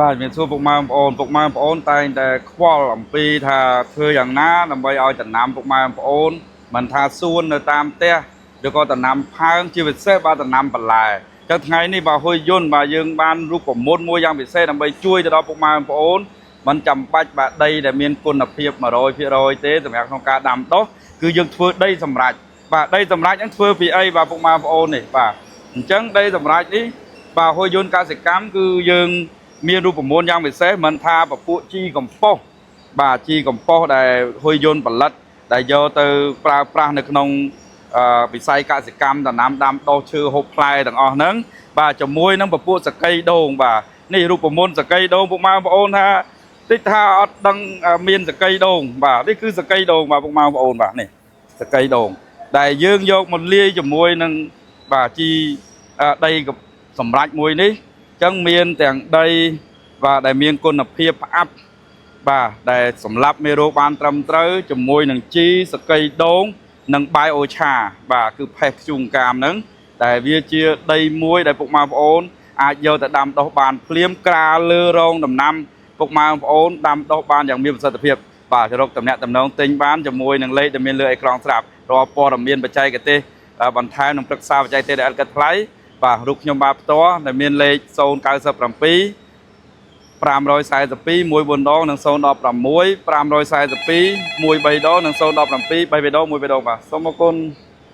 បាទមានសួរពុកម៉ែបងប្អូនតែងតែខ្វល់អំពីថាធ្វើយ៉ាងណាដើម្បីឲ្យដំណាំពុកម៉ែបងប្អូនមិនថាសួននៅតាមផ្ទះឬក៏ដំណាំផើងជាពិសេសបាទដំណាំបន្លែចឹងថ្ងៃនេះបាទហ៊ុយយន្តបាទយើងបានរូបមន្តមួយយ៉ាងពិសេសដើម្បីជួយទៅដល់ពុកម៉ែបងប្អូនមិនចាំបាច់បាទដីដែលមានគុណភាព100%ទេសម្រាប់ក្នុងការដាំដុះគឺយើងធ្វើដីសម្រាប់បាទដីសម្រាប់ហ្នឹងធ្វើពីអីបាទពុកម៉ែបងប្អូននេះបាទអញ្ចឹងដីសម្រាប់នេះបាទហ៊ុយយន្តកសិកម្មគឺយើងមានរូបមន្តយ៉ាងពិសេសមិនថាពពួកជីកំប៉ុស្តបាទជីកំប៉ុស្តដែលហ៊ុយយន្តផលិតដែលយកទៅប្រើប្រាស់នៅក្នុងវិស័យកសិកម្មដំណាំដាំដុះឈើហូបផ្លែទាំងអស់ហ្នឹងបាទជាមួយនឹងពពួកសកៃដូងបាទនេះរូបមន្តសកៃដូងពុកម៉ែបងប្អូនថាតិចថាអត់ដឹងមានសកៃដូងបាទនេះគឺសកៃដូងបាទពុកម៉ែបងប្អូនបាទនេះសកៃដូងដែលយើងយកមកលាយជាមួយនឹងបាទជីដីសម្រាប់មួយនេះចឹងមានទាំងដីបាទដែលមានគុណភាពផ្អាប់បាទដែលសម្រាប់មេរោគបានត្រឹមត្រូវជាមួយនឹងជីសកៃដូងនិងបាយអូឆាបាទគឺផេះខ្ជុងកាមហ្នឹងតែវាជាដីមួយដែលពុកម៉ែបងប្អូនអាចយកទៅដាំដុះបានភ្លាមក្រាលលើរងដំណាំពុកម៉ែបងប្អូនដាំដុះបានយ៉ាងមានប្រសិទ្ធភាពបាទរកតំណែងតំណងទិញបានជាមួយនឹងលេខដែលមានលើអេក្រង់ស្រាប់រាល់ព័ត៌មានបច្ចេកទេសបន្ថែមនិងប្រឹក្សាបច្ចេកទេសដែលឥតគិតថ្លៃបាទរូបខ្ញុំបាទផ្ទាល់ដែលមានលេខ097 542 14ដងនិង016 542 13ដងនិង017 3ដង1ដងបាទសូមអរគុណ